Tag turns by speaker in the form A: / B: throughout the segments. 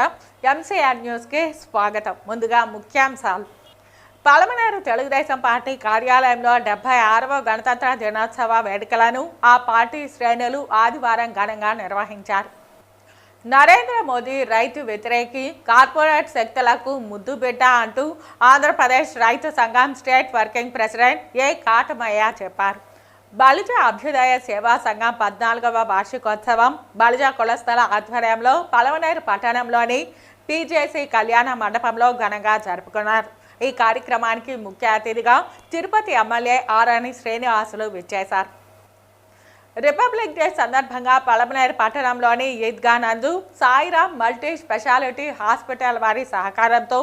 A: నమస్కారం. ఎంసీఆర్ న్యూస్కి స్వాగతం. ముందుగా ముఖ్యాంశాలు. పలమనేరు తెలుగుదేశం పార్టీ కార్యాలయంలో 76వ గణతంత్ర దినోత్సవ వేడుకలను ఆ పార్టీ శ్రేణులు ఆదివారం ఘనంగా నిర్వహించారు. నరేంద్ర మోదీ రైతు వ్యతిరేకి, కార్పొరేట్ శక్తులకు ముద్దు బిడ్డ అంటూ ఆంధ్రప్రదేశ్ రైతు సంఘం స్టేట్ వర్కింగ్ ప్రెసిడెంట్ ఏ కాటమయ్య చెప్పారు. బలిజ అభ్యుదయ సేవా సంఘం 14వ వార్షికోత్సవం బలిజ కులస్థల ఆధ్వర్యంలో పలమనేరు పట్టణంలోని పీజేసీ కళ్యాణ మండపంలో ఘనంగా జరుపుకున్నారు. ఈ కార్యక్రమానికి ముఖ్య అతిథిగా తిరుపతి ఎమ్మెల్యే ఆరణి శ్రీనివాసులు విచ్చేశారు. రిపబ్లిక్ డే సందర్భంగా పలమనేరు పట్టణంలోని ఈద్గా నందు సాయిరామ్ మల్టీ స్పెషాలిటీ హాస్పిటల్ వారి సహకారంతో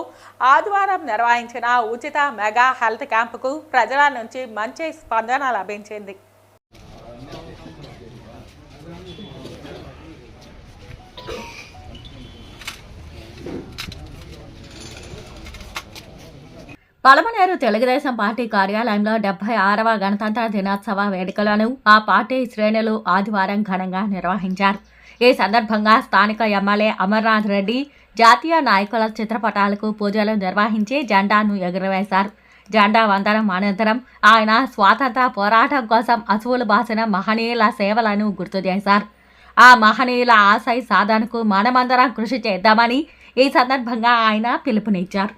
A: ఆదివారం నిర్వహించిన ఉచిత మెగా హెల్త్ క్యాంపుకు ప్రజల నుంచి మంచి స్పందన లభించింది. పలమనేరు తెలుగుదేశం పార్టీ కార్యాలయంలో 76వ గణతంత్ర దినోత్సవ వేడుకలను ఆ పార్టీ శ్రేణులు ఆదివారం ఘనంగా నిర్వహించారు. ఈ సందర్భంగా స్థానిక ఎమ్మెల్యే అమర్నాథ్ రెడ్డి జాతీయ నాయకుల చిత్రపటాలకు పూజలు నిర్వహించి జెండాను ఎగురవేశారు. జెండా వందనం అనంతరం ఆయన స్వాతంత్ర పోరాటం కోసం అసువులు బాసిన మహనీయుల సేవలను గుర్తు చేశారు. ఆ మహనీయుల ఆశయ సాధనకు మనమందరం కృషి చేద్దామని ఈ సందర్భంగా ఆయన పిలుపునిచ్చారు.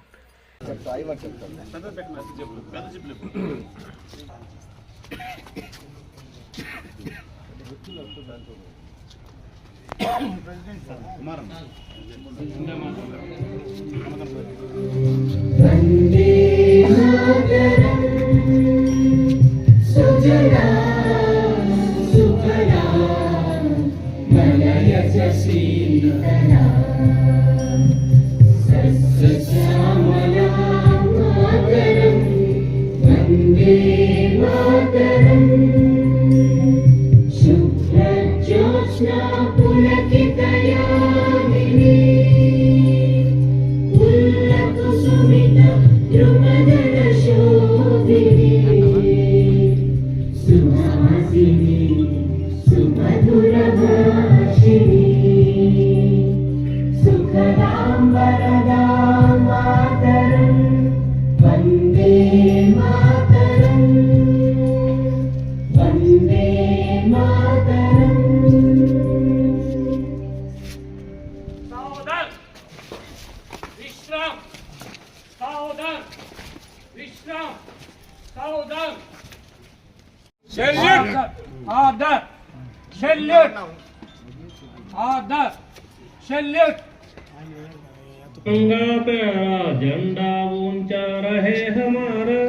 B: तिरंगा प्यारा झंडा ऊंचा रहे हमारा,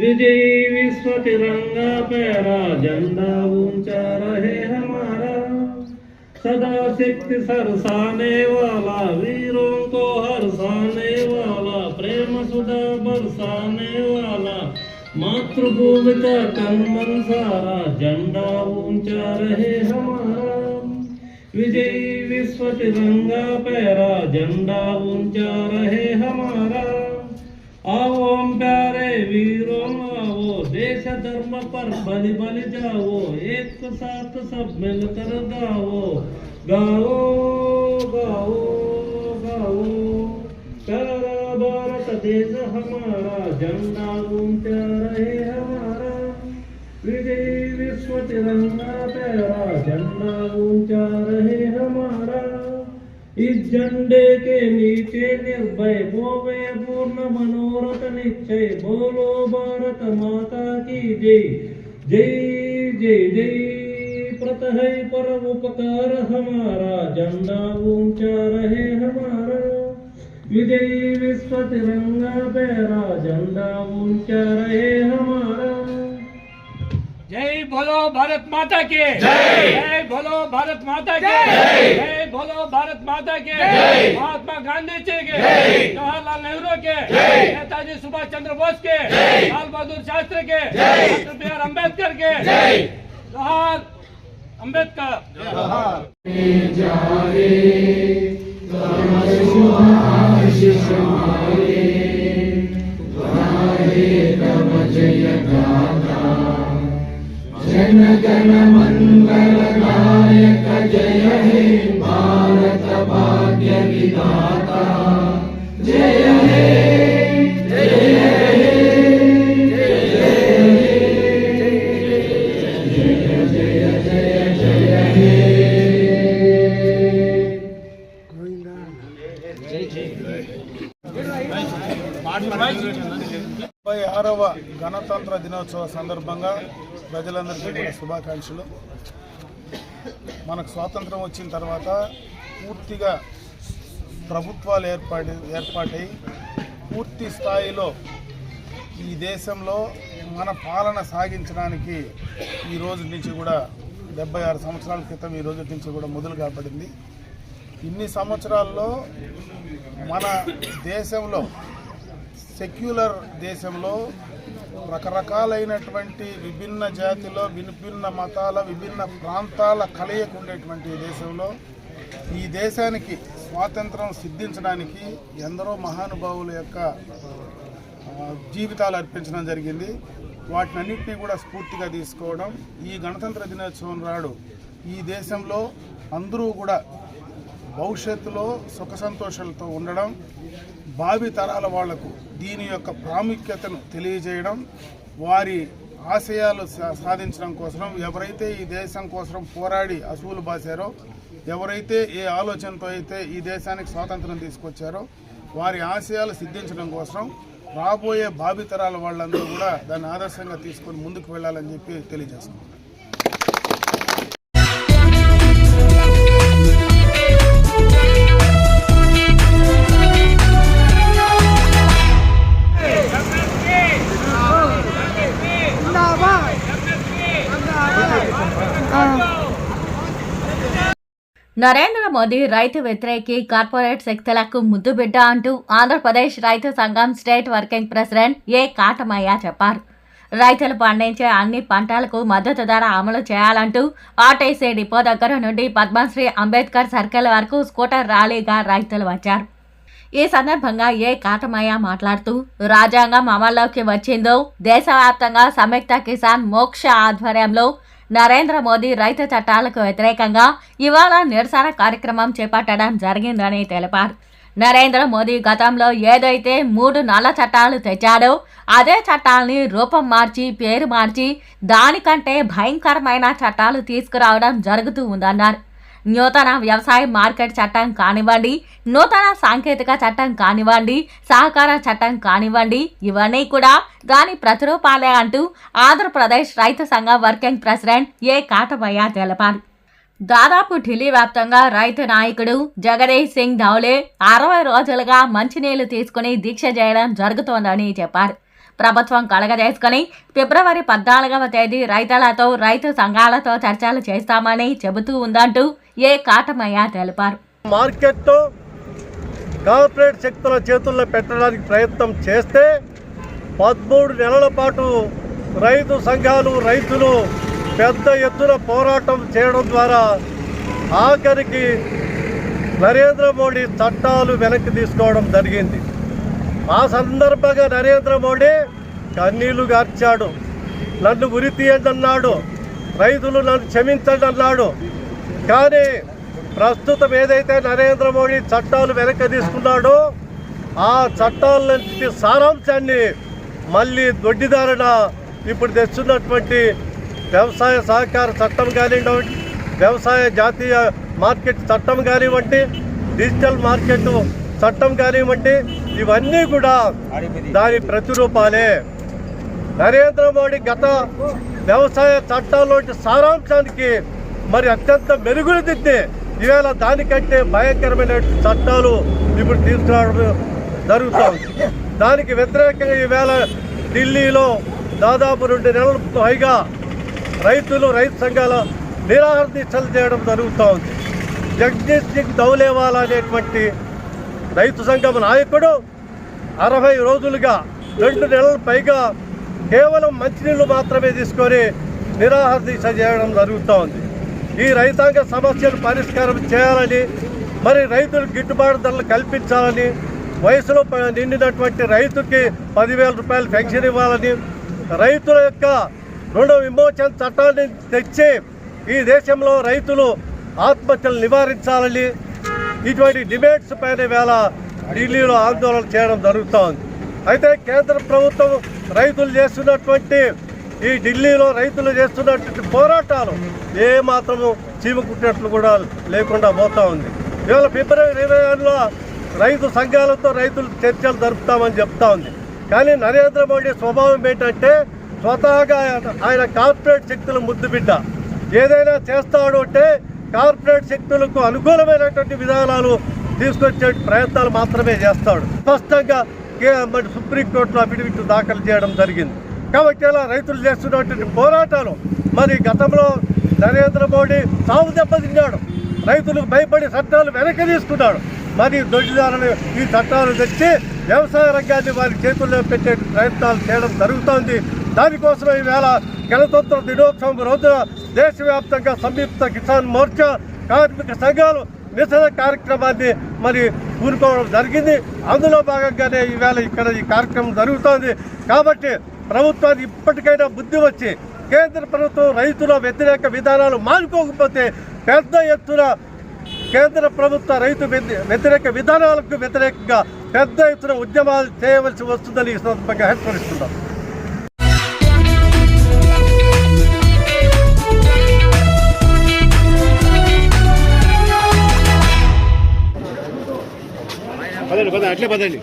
B: विजयी विश्व तिरंगा प्यारा झंडा ऊंचा रहे हमारा, सदा शक्ति सरसाने वाला, वीरों को हरसाने वाला, प्रेम सुधा बरसाने वाला, मातृभूमि का तन मन सारा, झंडा ऊंचा रहे हमारा, विजयी विश्व तिरंगा प्यारा झंडा ऊंचा रहे हमारा। आओ हम प्यारे वीरों आओ, देश धर्म पर बलि बलि जाओ, एक साथ सब मिलकर गाओ, गाओ गाओ गाओ, प्यारा भारत देश हमारा, झंडा ऊंचा रहे हमारा, विजयी विश्व तिरंगा प्यारा झंडा ऊंचा रहे हमारा। इस झंडे के नीचे निर्भय बोवे पूर्ण मनोरथ निश्चय, बोलो भारत माता की जय, जय जय जय। प्रत है पर उपकार हमारा, झंडा ऊंचा रहे हमारा, विजयी विश्व तिरंगा प्यारा झंडा ऊंचा रहे हमारा।
C: जय बोलो भारत माता के जय, जय बोलो भारत माता के जय, जय बोलो भारत माता के जय, महात्मा गांधी जी के जय, जवाहरलाल नेहरू के जय, नेताजी सुभाष चंद्र बोस के जय, लाल बहादुर शास्त्री के जय, डॉक्टर बी आर अम्बेडकर के जय, जोहार अम्बेडकर जोहार।
D: जन गण मंगल नायक जय हे भारत भाग्य विधाता। माता जय हे जय हे
E: ఆరవ గణతంత్ర దినోత్సవ సందర్భంగా ప్రజలందరికీ కూడా శుభాకాంక్షలు. మనకు స్వాతంత్రం వచ్చిన తర్వాత పూర్తిగా ప్రభుత్వాలు ఏర్పాటై పూర్తి స్థాయిలో ఈ దేశంలో మన పాలన సాగించడానికి ఈ రోజు నుంచి కూడా 76 సంవత్సరాల క్రితం ఈ రోజు నుంచి కూడా మొదలు కాబడింది. ఇన్ని సంవత్సరాల్లో మన దేశంలో సెక్యులర్ దేశంలో రకరకాలైనటువంటి విభిన్న జాతిలో విభిన్న మతాల విభిన్న ప్రాంతాల కలయిక ఉండేటువంటి దేశంలో ఈ దేశానికి స్వాతంత్రం సిద్ధించడానికి ఎందరో మహానుభావుల యొక్క జీవితాలు అర్పించడం జరిగింది. వాటినన్నింటినీ కూడా స్ఫూర్తిగా తీసుకోవడం, ఈ గణతంత్ర దినోత్సవం నాడు ఈ దేశంలో అందరూ కూడా భవిష్యత్తులో సుఖ సంతోషాలతో ఉండడం, భావి తరాల వాళ్లకు దీని యొక్క ప్రాముఖ్యతను తెలియజేయడం, వారి ఆశయాలు సాధించడం కోసం ఎవరైతే ఈ దేశం కోసం పోరాడి అసువులు బాసారో, ఎవరైతే ఏ ఆలోచనతో అయితే ఈ దేశానికి స్వాతంత్రం తీసుకొచ్చారో వారి ఆశయాలు సిద్ధించడం కోసం రాబోయే భావితరాల వాళ్ళందరూ కూడా దాన్ని ఆదర్శంగా తీసుకొని ముందుకు వెళ్ళాలని చెప్పి తెలియజేస్తున్నాం.
A: నరేంద్ర మోదీ రైతు వ్యతిరేకి కార్పొరేట్ శక్తులకు ముద్దుబిడ్డ అంటూ ఆంధ్రప్రదేశ్ రైతు సంఘం స్టేట్ వర్కింగ్ ప్రెసిడెంట్ ఏ కాటమయ్య చెప్పారు. రైతులు పండించే అన్ని పంటలకు మద్దతు ధర అమలు చేయాలంటూ ఆర్టీసీ డిపో దగ్గర నుండి పద్మశ్రీ అంబేద్కర్ సర్కిల్ వరకు స్కూటర్ ర్యాలీగా రైతులు వచ్చారు. ఈ సందర్భంగా ఏ కాటమయ్య మాట్లాడుతూ రాజ్యాంగం అమల్లోకి వచ్చిందో దేశవ్యాప్తంగా సంయుక్త కిసాన్ మోక్ష ఆధ్వర్యంలో నరేంద్ర మోదీ రైతు చట్టాలకు వ్యతిరేకంగా ఇవాళ నిరసన కార్యక్రమం చేపట్టడం జరిగిందని తెలిపారు. నరేంద్ర మోదీ గతంలో ఏదైతే 3 నల్ల చట్టాలు తెచ్చాడో అదే చట్టాలని రూపం మార్చి పేరు మార్చి దానికంటే భయంకరమైన చట్టాలు తీసుకురావడం జరుగుతూ ఉందన్నారు. నూతన వ్యవసాయ మార్కెట్ చట్టం కానివ్వండి, నూతన సాంకేతిక చట్టం కానివ్వండి, సహకార చట్టం కానివ్వండి, ఇవన్నీ కూడా దాని ప్రతిరూపాలే అంటూ ఆంధ్రప్రదేశ్ రైతు సంఘ వర్కింగ్ ప్రెసిడెంట్ ఏ కాటమయ్య తెలిపారు. దాదాపు ఢిల్లీ వ్యాప్తంగా రైతు నాయకుడు జగదీష్ సింగ్ ధౌలే 60 రోజులుగా మంచినీళ్లు తీసుకుని దీక్ష చేయడం జరుగుతోందని చెప్పారు. ప్రభుత్వం కలగజేసుకుని ఫిబ్రవరి 14వ తేదీ రైతులతో రైతు సంఘాలతో చర్చలు చేస్తామని చెబుతూ ఉందంటూ ఏ కాటమయ్య తెలిపారు.
F: మార్కెట్ కార్పొరేట్ శక్తుల చేతుల్లో పెట్టడానికి ప్రయత్నం చేస్తే 13 నెలల పాటు రైతు సంఘాలు రైతులు పెద్ద ఎత్తున పోరాటం చేయడం ద్వారా ఆఖరికి నరేంద్ర మోడీ చట్టాలు వెనక్కి తీసుకోవడం జరిగింది. ఆ సందర్భంగా నరేంద్ర మోడీ కన్నీళ్లు గార్చాడు. నన్ను ఉరి తీయండి అన్నాడు, రైతులు నన్ను క్షమించండి అన్నాడు. కానీ ప్రస్తుతం ఏదైతే నరేంద్ర మోడీ చట్టాలు వెనక్కి తీసుకున్నాడో ఆ చట్టాలన్నింటి సారాంశాన్ని మళ్ళీ దొడ్డిదారిన ఇప్పుడు తెస్తున్నటువంటి వ్యవసాయ సహకార చట్టం కానివ్వండి, వ్యవసాయ జాతీయ మార్కెట్ చట్టం కానివ్వండి, డిజిటల్ మార్కెట్ చట్టం కానివ్వండి, ఇవన్నీ కూడా దాని ప్రతిరూపాలే. నరేంద్ర మోడీ గత వ్యవసాయ చట్టాల్లోని సారాంశానికి మరి అత్యంత మెరుగులు దిద్దే ఈవేళ దానికంటే భయంకరమైన చట్టాలు ఇప్పుడు తీసుకురావడం జరుగుతుంది. దానికి వ్యతిరేకంగా ఈవేళ ఢిల్లీలో దాదాపు 2 నెలల పైగా రైతు సంఘాల నిరాహార దీక్షలు చేయడం జరుగుతూ ఉంది. జగదీష్ సింగ్ ధౌలేవాలా అనేటువంటి రైతు సంఘం నాయకుడు 60 రోజులుగా 2 నెలల పైగా కేవలం మంచినీళ్ళు మాత్రమే తీసుకొని నిరాహార దీక్ష చేయడం జరుగుతూ ఉంది. ఈ రైతాంగ సమస్యలు పరిష్కారం చేయాలని, మరి రైతులకు గిట్టుబాటు ధరలు కల్పించాలని, వయసులో నిండినటువంటి రైతుకి 10,000 రూపాయలు పెన్షన్ ఇవ్వాలని, రైతుల యొక్క రుణ విమోచన చట్టాన్ని తెచ్చి ఈ దేశంలో రైతులు ఆత్మహత్యలు నివారించాలని, ఇటువంటి డిబేట్స్ పైన వేళ ఢిల్లీలో ఆందోళన చేయడం జరుగుతూ ఉంది. అయితే కేంద్ర ప్రభుత్వం రైతులు చేస్తున్నటువంటి ఈ ఢిల్లీలో రైతులు చేస్తున్నటువంటి పోరాటాలు ఏమాత్రము చీమకుట్టినట్లు కూడా లేకుండా పోతూ ఉంది. ఇవాళ ఫిబ్రవరి 26లో రైతు సంఘాలతో రైతులు చర్చలు జరుపుతామని చెప్తా ఉంది. కానీ నరేంద్ర మోడీ స్వభావం ఏంటంటే స్వతహాగా ఆయన కార్పొరేట్ శక్తుల ముద్దుబిడ్డ. ఏదైనా చేస్తాడు అంటే కార్పొరేట్ శక్తులకు అనుకూలమైనటువంటి విధానాలు తీసుకొచ్చే ప్రయత్నాలు మాత్రమే చేస్తాడు. స్పష్టంగా మరి సుప్రీంకోర్టులో అఫిడవిట్ దాఖలు చేయడం జరిగింది. కాబట్టి ఇలా రైతులు చేస్తున్నటువంటి పోరాటాలు మరి గతంలో నరేంద్ర మోడీ సాగు దెబ్బతిన్నాడు, రైతులకు భయపడి చట్టాలు వెనక్కి తీసుకున్నాడు. మరి దొడ్డిదారులు ఈ చట్టాలు తెచ్చి వ్యవసాయ రంగాన్ని వారి చేతుల్లో పెట్టే ప్రయత్నాలు చేయడం జరుగుతోంది. దానికోసం ఈవేళ గణతంత్ర దినోత్సవం రోజున దేశవ్యాప్తంగా సంయుక్త కిసాన్ మోర్చా కార్మిక సంఘాలు నిరసన కార్యక్రమాన్ని మరి పూనుకోవడం జరిగింది. అందులో భాగంగానే ఈవేళ ఇక్కడ ఈ కార్యక్రమం జరుగుతోంది. కాబట్టి ప్రభుత్వానికి ఇప్పటికైనా బుద్ధి వచ్చి కేంద్ర ప్రభుత్వం రైతుల వ్యతిరేక విధానాలు మానుకోకపోతే పెద్ద ఎత్తున కేంద్ర ప్రభుత్వ రైతు వ్యతిరేక విధానాలకు వ్యతిరేకంగా పెద్ద ఎత్తున ఉద్యమాలు చేయవలసి వస్తుందని ఈ సందర్భంగా హెచ్చరిస్తున్నాం.
G: అట్లే పదండి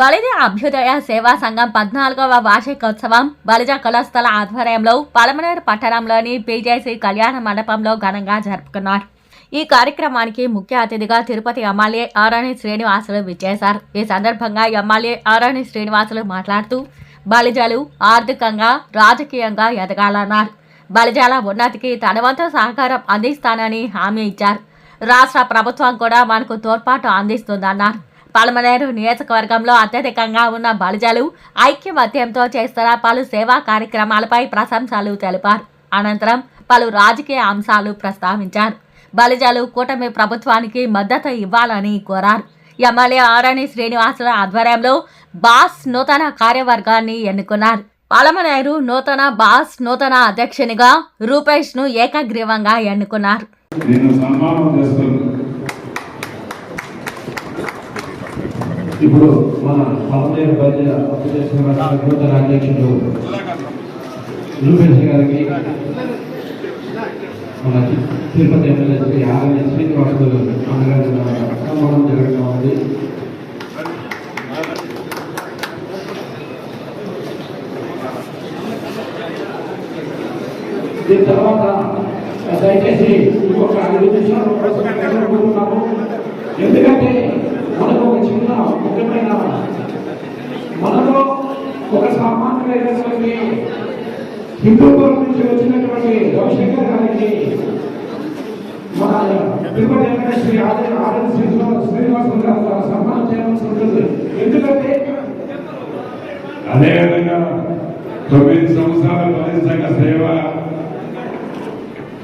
H: బలిజ అభ్యుదయ సేవా సంఘం 14వ వార్షికోత్సవం బలిజ కళాస్థల ఆధ్వర్యంలో పలమనేరు పట్టణంలోని పీజేసీ కళ్యాణ మండపంలో ఘనంగా జరుపుకున్నారు. ఈ కార్యక్రమానికి ముఖ్య అతిథిగా తిరుపతి ఎమ్మెల్యే ఆరణి శ్రీనివాసులు విచ్చేశారు. ఈ సందర్భంగా ఎమ్మెల్యే ఆరణి శ్రీనివాసులు మాట్లాడుతూ బలిజలు ఆర్థికంగా రాజకీయంగా ఎదగాలన్నారు. బలిజాల ఉన్నతికి తన వంతు సహకారం అందిస్తానని హామీ ఇచ్చారు. రాష్ట్ర ప్రభుత్వం కూడా మనకు తోడ్పాటు అందిస్తుందన్నారు. పలమనేరు నియోజకవర్గంలో అత్యధికంగా ఉన్న బలిజలు ఐక్యమత్యంతో చేస్తున్న పలు సేవా కార్యక్రమాలపై ప్రశంసలు తెలిపారు. అనంతరం పలు రాజకీయ అంశాలు ప్రస్తావించారు. బలిజలు కూటమి ప్రభుత్వానికి మద్దతు ఇవ్వాలని కోరారు. ఎమ్మెల్యే ఆరణి శ్రీనివాసుల ఆధ్వర్యంలో బాస్ నూతన కార్యవర్గాన్ని ఎన్నుకున్నారు. పలమనేరు నూతన అధ్యక్షునిగా రూపేష్ ను ఏకగ్రీవంగా ఎన్నుకున్నారు.
B: ఇప్పుడు మన పలమనేరు నూతన అధ్యక్షుడు రూపేష్ గారికి మన తిరుపతి ఎమ్మెల్యే శ్రీ ఆరణి శ్రీనివాసులు సన్మానం జరగడం ఉంది. దీని తర్వాత దయచేసి ఇంకొక 5 నిమిషాలు కోరుకుంటున్నాము. ఎందుకంటే మనకు ఒక చిన్న ముఖ్యమైన మనలో ఒక సామాన్యులైనటువంటి హిందూపురం నుంచి వచ్చినటువంటి రవిశంకర్ గారికి మన తిరుపతి ఎమ్మెల్యే శ్రీ ఆరణి శ్రీనివాసులు గారు సన్మానం చేయవలసి ఉంటుంది. ఎందుకంటే
I: అదేవిధంగా 9 సంవత్సరాల బలిజ సంఘ సేవ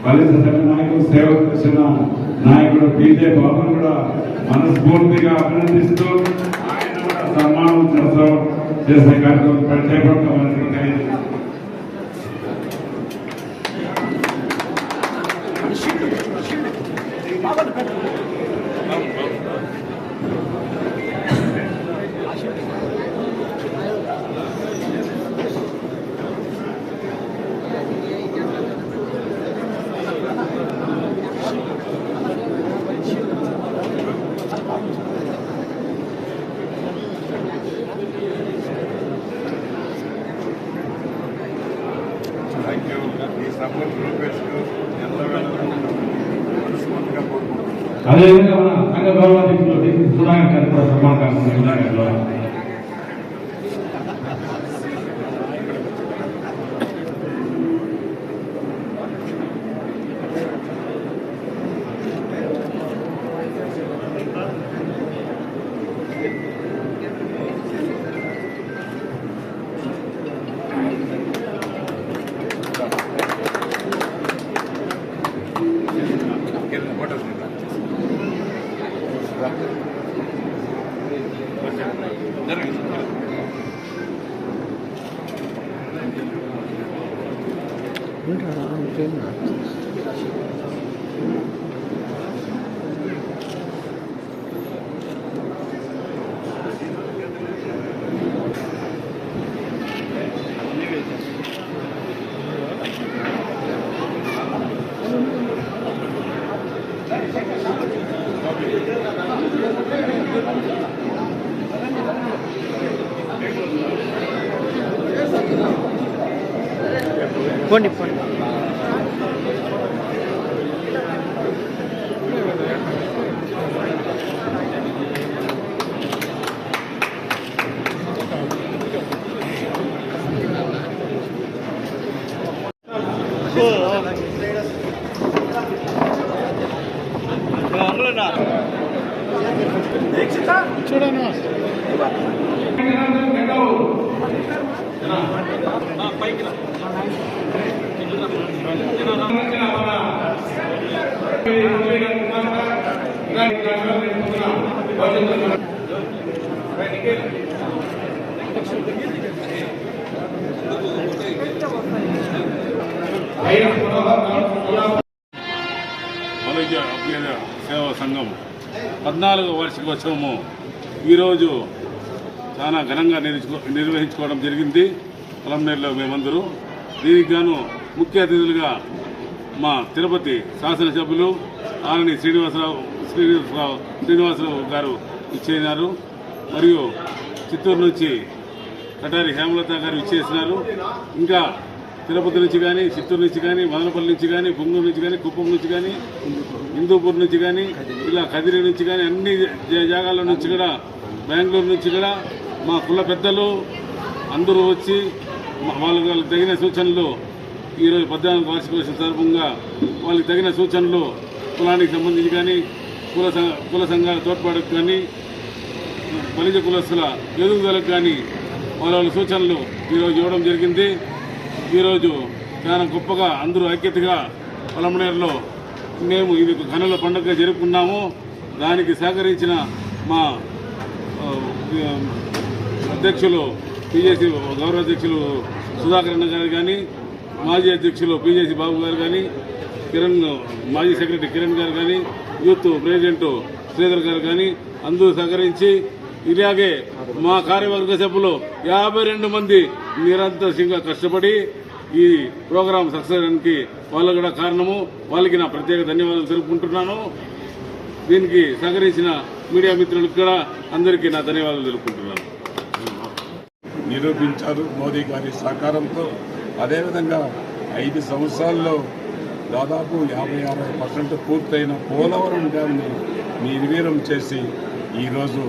I: బలిజ సంఘ నాయకులు సేవ చేసిన నాయకుడు పీజే బాబును కూడా మనస్ఫూర్తిగా అభినందిస్తూ ఆయన కూడా సన్మానం చేసే కార్యక్రమం చేపట్టవలసింది. అదేవిధంగా మన సంఘ గౌరవాధ్యక్షులు సుధాకర్ గారు కూడా సన్మానం.
B: పోండి పోండి. చూడను
I: వలజ అభ్యుదయ సేవా సంఘం 14వ వార్షికోత్సవము ఈరోజు చాలా ఘనంగా నిర్వహించుకోవడం జరిగింది. పొలంనేరులో మేమందరూ దీనికి గాను ముఖ్య అతిథులుగా మా తిరుపతి శాసనసభ్యులు ఆరణి శ్రీనివాసరావు గారు ఇచ్చేసినారు. మరియు చిత్తూరు నుంచి కటారి హేమలత గారు ఇచ్చేసినారు. ఇంకా తిరుపతి నుంచి కానీ, చిత్తూరు నుంచి కానీ, మదనపల్లి నుంచి కానీ, పొంగూరు నుంచి కానీ, కుప్పం నుంచి కానీ, హిందూపూర్ నుంచి కానీ, ఇలా కదిరి నుంచి కానీ అన్ని జాగాల నుంచి కూడా, బెంగళూరు నుంచి కూడా మా కుల పెద్దలు అందరూ వచ్చి వాళ్ళకి తగిన సూచనలు ఈరోజు 14వ వార్షికోత్సవ సందర్భంగా వాళ్ళకి తగిన సూచనలు కులానికి సంబంధించి కానీ, కుల సంఘాల తోడ్పాటుకు కానీ, బలిజ కులస్తుల ఎదుగుదలకు కానీ వాళ్ళ సూచనలు ఈరోజు ఇవ్వడం జరిగింది. ఈరోజు చాలా గొప్పగా అందరూ ఐక్యతగా పొలంనేరులో మేము ఇది కనుల పండుగగా జరుపుకున్నాము. దానికి సహకరించిన మా అధ్యక్షులు పిజేసి గౌరవ అధ్యక్షులు సుధాకర్ అన్న గారు కానీ, మాజీ అధ్యక్షులు పిజేసి బాబు గారు కానీ, మాజీ సెక్రటరీ కిరణ్ గారు కానీ, యూత్ ప్రెసిడెంట్ శ్రీధర్ గారు కానీ అందరూ సహకరించి ఇలాగే మా కార్యవర్గ సభ్యులు 52 మంది నిరంతరంగా కష్టపడి ఈ ప్రోగ్రాం సక్సెస్ అవడానికి వాళ్ళు కూడా కారణము. వాళ్ళకి నా ప్రత్యేక ధన్యవాదాలు తెలుపుకుంటున్నాను. దీనికి సహకరించిన మీడియా మిత్రులకు కూడా అందరికీ నా ధన్యవాదాలు తెలుపుకుంటున్నాను.
J: నిరూపించారు మోదీ గారి సహకారంతో. అదేవిధంగా 5 సంవత్సరాల్లో దాదాపు 50-60% పూర్తయిన పోలవరం డ్యామ్ని నిర్వీర్యం చేసి ఈరోజు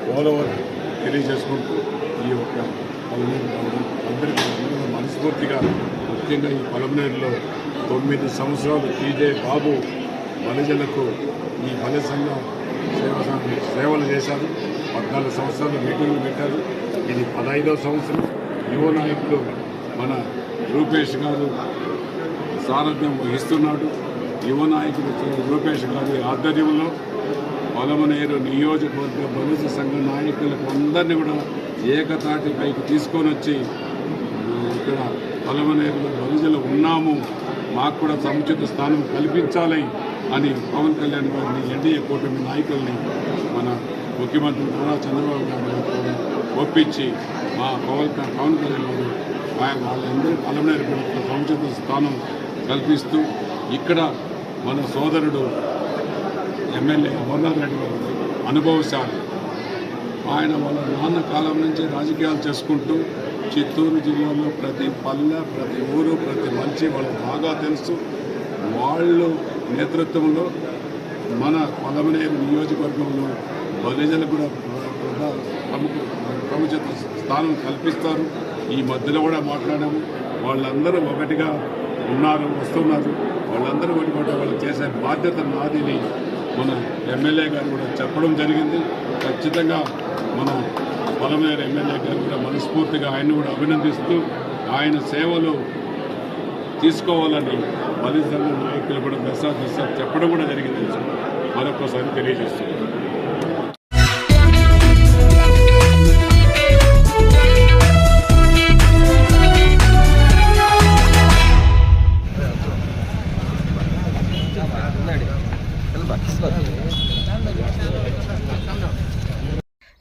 J: పోలవరం తెలియజేసుకుంటూ ఈ యొక్క అందరికీ మనస్ఫూర్తిగా ముఖ్యంగా ఈ పొలంనేరులో 9 సంవత్సరాలు పీజే బాబు బలిజలకు ఈ బలి సంఘ సేవలు చేశారు. 14 సంవత్సరాలు మీటింగ్లు పెట్టారు. ఇది 15వ సంవత్సరం. యువ నాయకులు మన రూపేష్ గారు సారథ్యం వహిస్తున్నాడు. యువ నాయకుడు రూపేష్ గారి ఆధ్వర్యంలో పొలంనేరు నియోజకవర్గ బలిజ సంఘ నాయకులకు అందరినీ కూడా ఏకతాటిపైకి తీసుకొని వచ్చి ఇక్కడ పొలంనేరులో బలిజలు ఉన్నాము, మాకు కూడా సముచిత స్థానం కల్పించాలి అని పవన్ కళ్యాణ్ గారిని, ఎన్డీఏ కూటమి నాయకుల్ని, మన ముఖ్యమంత్రి నారా చంద్రబాబు నాయుడు గారు ఒప్పించి మా పవన్ కళ్యాణ్ గారు వాళ్ళందరూ పొలంనేరు సముచిత స్థానం కల్పిస్తూ ఇక్కడ మన సోదరుడు ఎమ్మెల్యే అమర్నాథ్ రెడ్డి గారు అనుభవశాలి. ఆయన వాళ్ళ నాన్న కాలం నుంచి రాజకీయాలు చేసుకుంటూ చిత్తూరు జిల్లాలో ప్రతి పల్లె, ప్రతి ఊరు, ప్రతి మంచి వాళ్ళకు బాగా తెలుసు. వాళ్ళు నేతృత్వంలో మన పొలంనేరు నియోజకవర్గంలో బలిజలకు కూడా ప్రముఖ స్థానం కల్పిస్తారు. ఈ మధ్యలో కూడా మాట్లాడాము. వాళ్ళందరూ ఒకటిగా వస్తున్నారు. వాళ్ళందరూ ఒకటి వాళ్ళు చేసే బాధ్యత నాదిని మన ఎమ్మెల్యే గారు కూడా చెప్పడం జరిగింది. ఖచ్చితంగా మన పొలంనేరు ఎమ్మెల్యే గారు కూడా మనస్ఫూర్తిగా ఆయన్ని కూడా అభినందిస్తూ ఆయన సేవలు తీసుకోవాలని బలిజ సంఘ నాయకులు కూడా దశ చెప్పడం కూడా జరిగింది. మరొకసారి తెలియజేస్తున్నారు.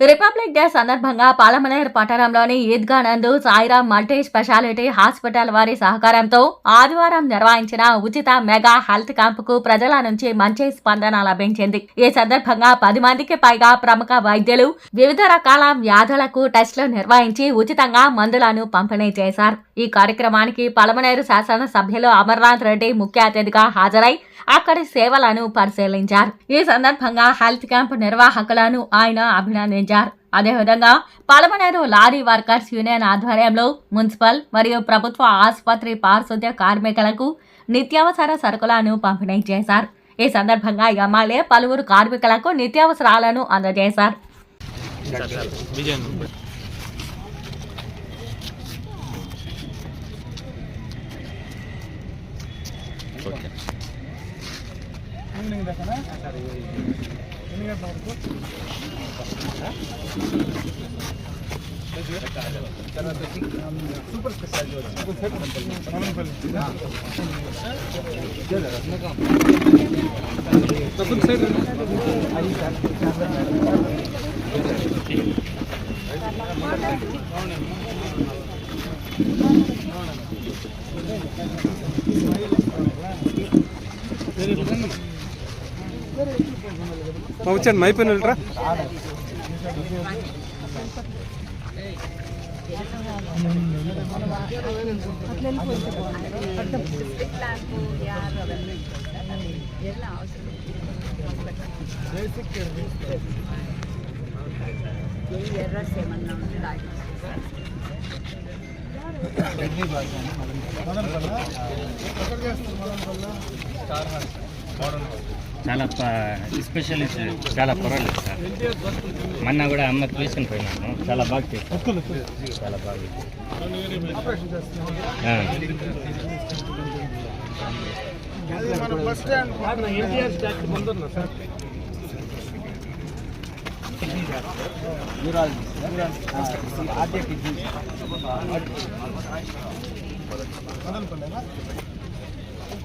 H: రిపబ్లిక్ డే సందర్భంగా పాలమనేరు పట్టణంలోని ఈద్గా నందు సాయిరాం మల్టీ స్పెషాలిటీ హాస్పిటల్ వారి సహకారంతో ఆదివారం నిర్వహించిన ఉచిత మెగా హెల్త్ క్యాంపుకు ప్రజల నుంచి మంచి స్పందన లభించింది. ఈ సందర్భంగా 10 మందికి పైగా ప్రముఖ వైద్యులు వివిధ రకాల వ్యాధులకు టెస్టులు నిర్వహించి ఉచితంగా మందులను పంపిణీ చేశారు. ఈ కార్యక్రమానికి పలమనేరు శాసనసభ్యులు అమర్నాథ్ రెడ్డి ముఖ్య అతిథిగా హాజరై అక్కడి సేవలను పరిశీలించారు. ఈ సందర్భంగా హెల్త్ క్యాంప్ నిర్వాహకులను ఆయన అభినందించారు. అదేవిధంగా పలమనేరు లారీ వర్కర్స్ యూనియన్ ఆధ్వర్యంలో మున్సిపల్ మరియు ప్రభుత్వ ఆసుపత్రి పారిశుద్ధ్య కార్మికులకు నిత్యావసర సరుకులను పంపిణీ చేశారు. ఈ సందర్భంగా ఎమ్మెల్యే పలువురు కార్మికులకు నిత్యావసరాలను అందజేశారు.
E: సూపర్
G: వచ్చాను మైపోయిన వెళ్ళరా
K: చాలా స్పెషలిస్ట్ చాలా పర్వాలేదు సార్. మొన్న కూడా అమ్మకి తీసుకుని పోయినాను, చాలా బాగా చేస్తాను, చాలా బాగా.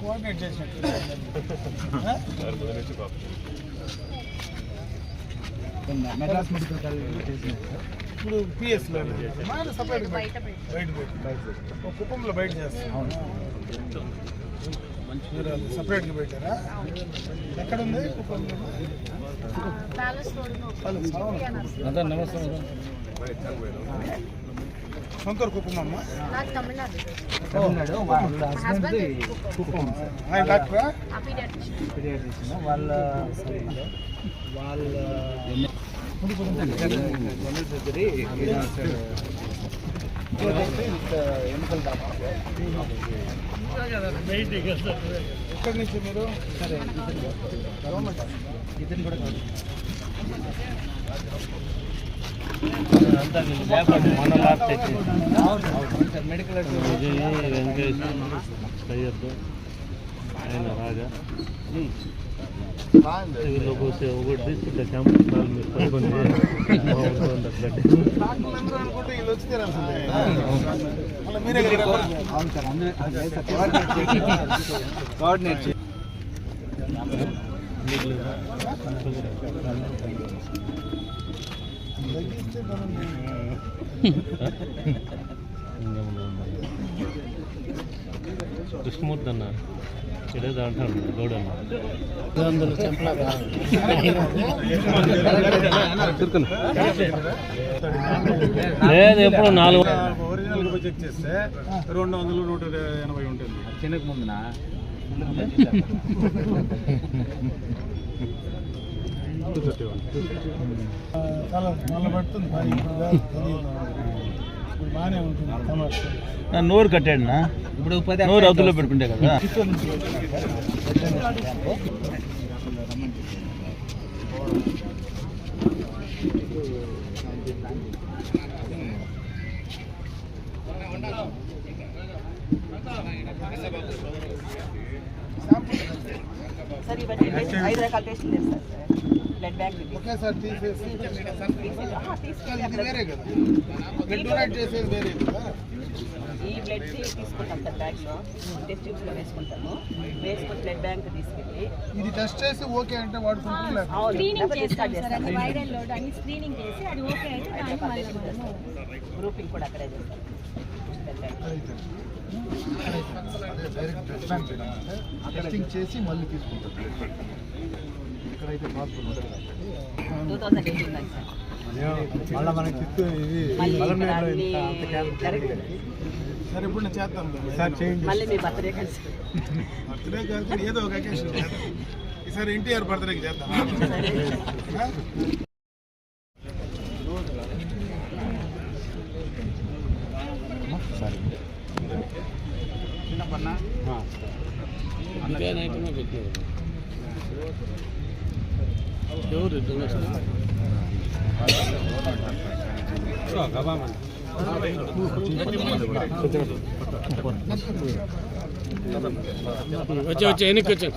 E: కోఆర్డినేట్ చేసినట్టు మెడ్రాస్ మెడికల్ కాలేజ్ ఇప్పుడు పిఎస్లో సపరేట్ బయట కుప్పంలో బయట చేస్తాం. సపరేట్గా పెట్టారా? ఎక్కడుంది కుప్పంలో? సొంతూరు కుప్పం అమ్మ. కుప్పం ఆయన డాక్టరా? వాళ్ళ ఎన్నికల డాక్టర్. ఎక్కడి నుంచి మీరు? సరే గవర్నమెంట్ ఇతను కూడా మెడికల్
K: వెంకటేష్ సయ్యద్ ఆయన రాజా వీళ్ళకి వస్తే ఒకటి తీసుకుంటే క్యాంప్ మీరు పడుకొని
E: కోఆర్డినేట్
K: కృష్ణమూర్తి అన్న ఏదో అంటాడు గౌడన్న లేదు ఎప్పుడు 4
E: ఒరిజినల్ చెక్ చేస్తే 200 180 ఉంటుంది.
K: చిన్నకు ముందునా
E: చాలా మళ్ళీ పడుతుంది. ఇప్పుడు బాగానే ఉంటుంది.
K: నోరు కట్టాడునా ఇప్పుడు నోరు అవతలో పెట్టుకుంటే కదా.
L: సార్ ఇవన్నీ 5 రకాల టెస్టులు చేస్తారు సార్.
A: బ్లడ్ బ్యాంక్
E: ఒకేసారి తీసేసి ఇది వేరే కదా, బ్లడ్ డొనేట్ చేసేది వేరే కదా.
A: ఈ బ్లడ్ తీసుకుంటాం సార్, బ్యాగ్లో టెస్ట్ ట్యూబ్స్లో వేసుకుంటాము. వేసుకుని బ్లడ్ బ్యాంక్ తీసుకెళ్ళి
E: ఇది టెస్ట్ చేసి ఓకే అంటే వాడుకుంటాం.
A: గ్రూపింగ్ కూడా అక్కడే చేస్తాం.
E: టెస్టింగ్ చేసి మళ్ళీ తీసుకుంటాం. ఇక్కడైతే పాసిబుల్ ఉంటుంది.
A: 2018 సార్.
E: మళ్ళీ మనకి సరే ఇప్పుడు నేను చేద్దాం.
A: మళ్ళీ మీ బర్త్డే కలిసి
E: బర్త్డే కలిసి ఏదో ఒక అకేషన్ ఈసారి ఎన్టీఆర్ బర్త్డేకి చేద్దాం.
C: వచ్చి ఎన్నిక వచ్చాను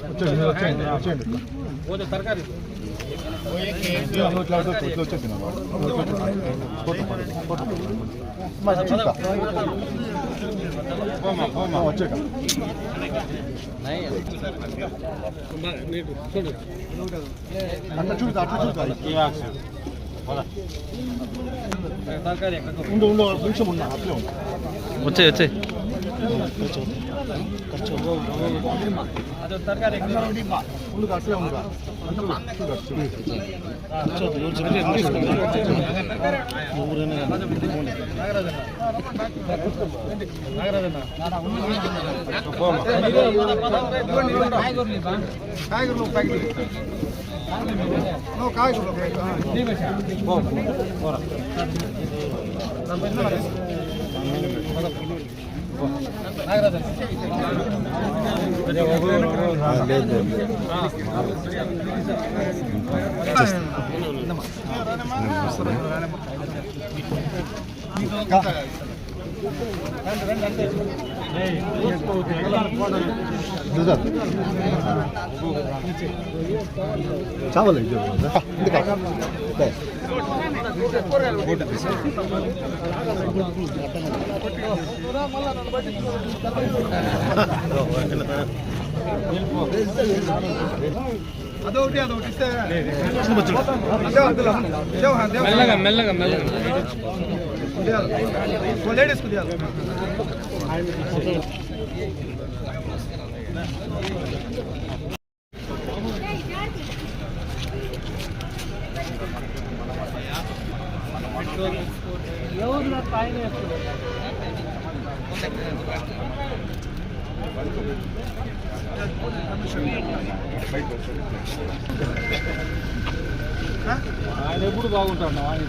C: తరకారీ
G: వచ్చాయి వచ్చాయి
F: చావాలి
E: అదొకటి అదొకటి ఇస్తే
C: మెల్లగా మెల్లగా మెల్లగా
E: లేడీస్ కుదియాలి.
C: ఎవరు పైన ఆయన ఎప్పుడు బాగుంటాడు ఆయన